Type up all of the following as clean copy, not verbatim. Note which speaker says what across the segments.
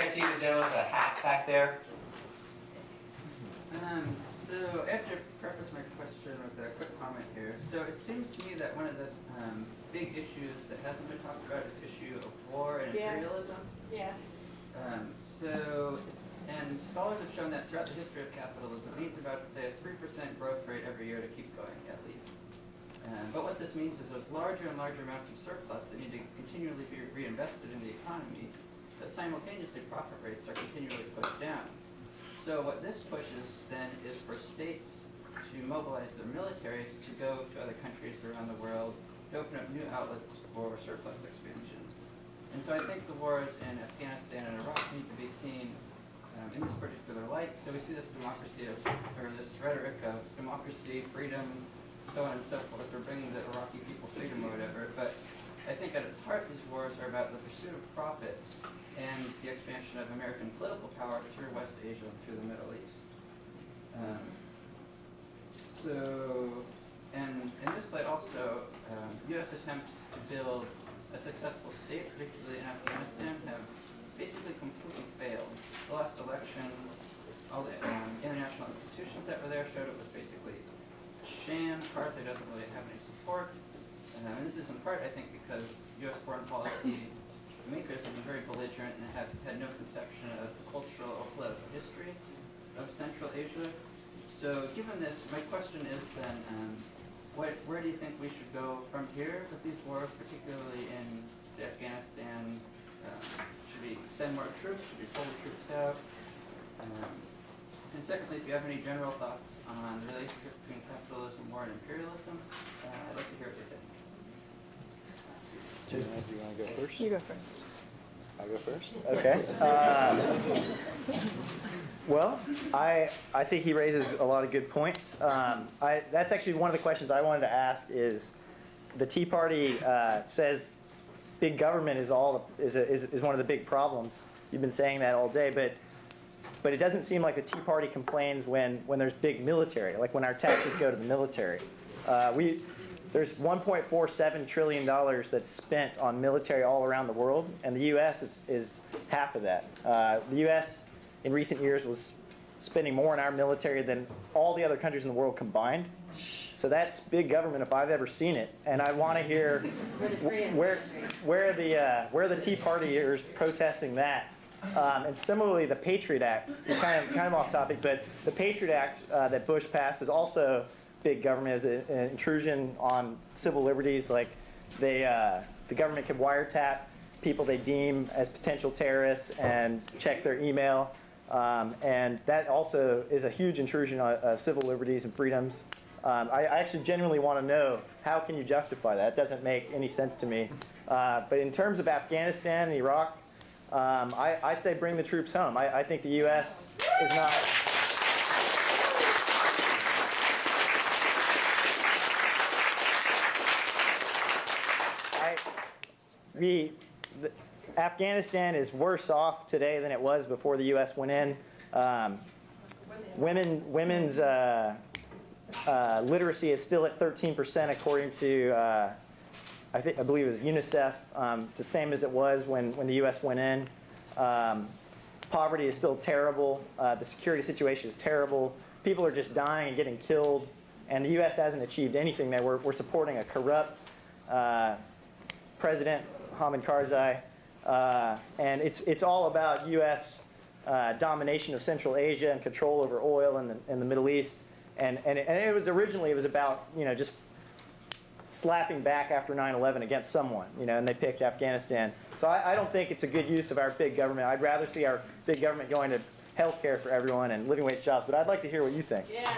Speaker 1: I see the gentleman with a hat back there.
Speaker 2: So I have to preface my question with a quick comment here. So it seems to me that one of the big issues that hasn't been talked about is the issue of war and imperialism.
Speaker 3: Yeah.
Speaker 2: And scholars have shown that throughout the history of capitalism, it needs about, say, a 3% growth rate every year to keep going, at least. But what this means is there's larger and larger amounts of surplus that need to continually be reinvested in the economy, but simultaneously profit rates are continually pushed down. So what this pushes, then, is for states to mobilize their militaries to go to other countries around the world to open up new outlets for surplus expansion. And so I think the wars in Afghanistan and Iraq need to be seen in this particular light. So we see this democracy of, or this rhetoric of democracy, freedom, so on and so forth. We're bringing the Iraqi people freedom or whatever. But I think at its heart, these wars are about the pursuit of profit and the expansion of American political power through West Asia and through the Middle East. And in this light also, U.S. attempts to build a successful state, particularly in Afghanistan, have basically completely failed. The last election, all the international institutions that were there showed it was basically a sham. Karzai doesn't really have any support. And this is in part, I think, because U.S. foreign policy makers have been very belligerent and have had no conception of the cultural or political history of Central Asia. So given this, my question is then, where do you think we should go from here with these wars, particularly in, say, Afghanistan? Should we send more troops? Should we pull the troops out? And secondly, if you have any general thoughts on the relationship between capitalism, war, and imperialism, I'd like to hear what you think.
Speaker 4: Do you want to go first?
Speaker 3: You go first.
Speaker 4: I'll go first? Okay. Well, I think he raises a lot of good points. That's actually one of the questions I wanted to ask is, the Tea Party says big government is one of the big problems. You've been saying that all day, but it doesn't seem like the Tea Party complains when there's big military, like when our taxes go to the military. There's $1.47 trillion that's spent on military all around the world, and the U.S. is half of that. The U.S. in recent years was spending more on our military than all the other countries in the world combined. So that's big government if I've ever seen it. And I want to hear where the Tea Partiers protesting that. And similarly, the Patriot Act is kind of off topic, but the Patriot Act that Bush passed is also big government, as an intrusion on civil liberties. Like the government can wiretap people they deem as potential terrorists and check their email. And that also is a huge intrusion of civil liberties and freedoms. I actually genuinely want to know, how can you justify that? It doesn't make any sense to me. But in terms of Afghanistan and Iraq, I say bring the troops home. I think the U.S. is not... Afghanistan is worse off today than it was before the U.S. went in. Women's literacy is still at 13%, according to I believe it was UNICEF. The same as it was when the U.S. went in. Poverty is still terrible. The security situation is terrible. People are just dying and getting killed, and the U.S. hasn't achieved anything there. We're supporting a corrupt President Hamid Karzai, and it's all about U.S. Domination of Central Asia and control over oil in the Middle East. And it was originally about just slapping back after 9/11 against someone, and they picked Afghanistan. So I don't think it's a good use of our big government. I'd rather see our big government going to health care for everyone and living wage jobs. But I'd like to hear what you think.
Speaker 3: Yeah.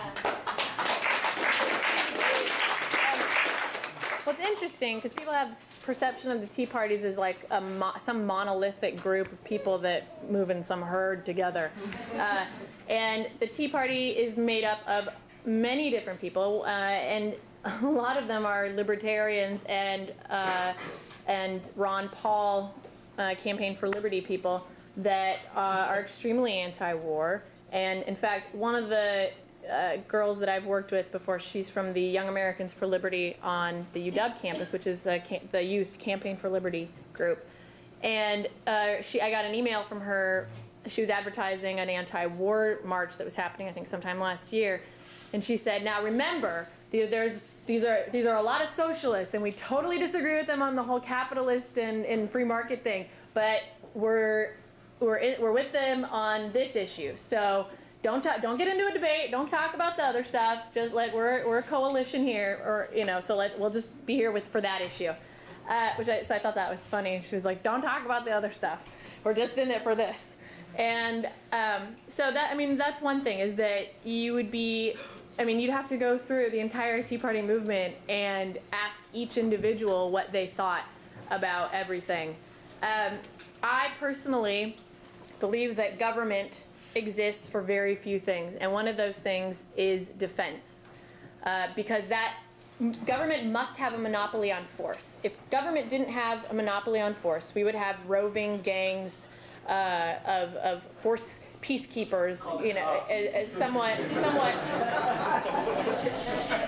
Speaker 5: Well, it's interesting because people have this perception of the Tea Parties as like some monolithic group of people that move in some herd together. And the Tea Party is made up of many different people, and a lot of them are libertarians and Ron Paul Campaign for Liberty people that are extremely anti-war. And in fact, one of the girls that I've worked with before, she's from the Young Americans for Liberty on the UW campus, which is the Youth Campaign for Liberty group. And I got an email from her. She was advertising an anti-war march that was happening, I think, sometime last year. And she said, now remember, these are a lot of socialists, and we totally disagree with them on the whole capitalist and free market thing, but we're with them on this issue. So don't get into a debate. Don't talk about the other stuff. Just we're a coalition here, or so we'll just be here for that issue. So I thought that was funny. She was like, don't talk about the other stuff. We're just in it for this. And so that's one thing, is that you'd have to go through the entire Tea Party movement and ask each individual what they thought about everything. I personally believe that government exists for very few things, and one of those things is defense, because that government must have a monopoly on force. If government didn't have a monopoly on force, we would have roving gangs of force peacekeepers, somewhat,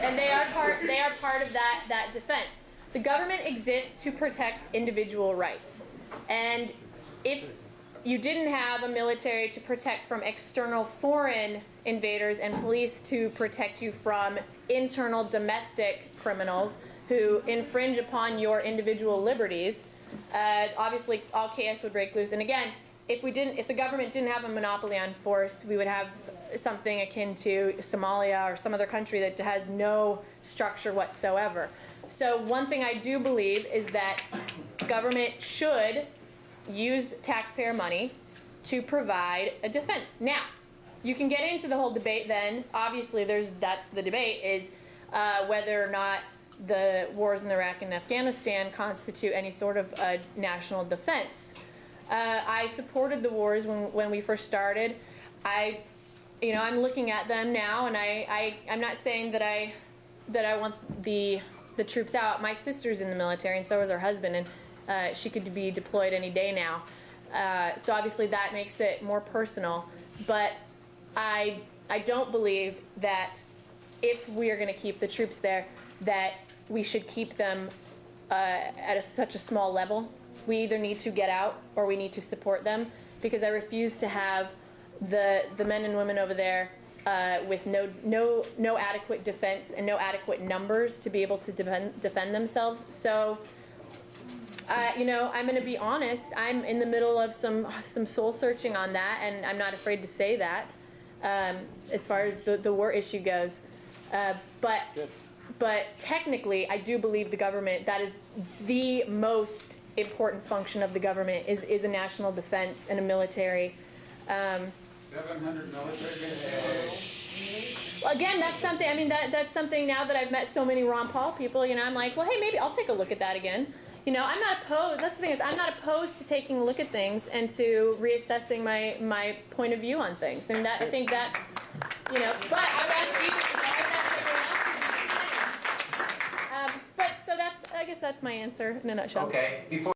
Speaker 5: and they are part of that defense. The government exists to protect individual rights, and if you didn't have a military to protect from external foreign invaders and police to protect you from internal domestic criminals who infringe upon your individual liberties, obviously all chaos would break loose. And again, if the government didn't have a monopoly on force, we would have something akin to Somalia or some other country that has no structure whatsoever. So one thing I do believe is that government should use taxpayer money to provide a defense. Now, you can get into the whole debate then. Obviously, that's the debate, is whether or not the wars in Iraq and Afghanistan constitute any sort of national defense. I supported the wars when we first started. I'm looking at them now, and I'm not saying that I want the troops out. My sister's in the military, and so is her husband, and she could be deployed any day now. So obviously that makes it more personal. But I don't believe that if we are going to keep the troops there, that we should keep them at such a small level. We either need to get out or we need to support them, because I refuse to have the men and women over there with no adequate defense and no adequate numbers to be able to defend themselves. So, I'm going to be honest. I'm in the middle of some soul searching on that, and I'm not afraid to say that as far as the war issue goes. But technically, I do believe the government, that is the most important function of the government, is a national defense and a military.
Speaker 3: 700 military.
Speaker 5: Well, again, that's something. That's something. Now that I've met so many Ron Paul people, I'm like, well, hey, maybe I'll take a look at that again. I'm not opposed. That's the thing, is I'm not opposed to taking a look at things and to reassessing my point of view on things. And I think that's, but I would ask you. I guess that's my answer in a nutshell.
Speaker 1: Okay, before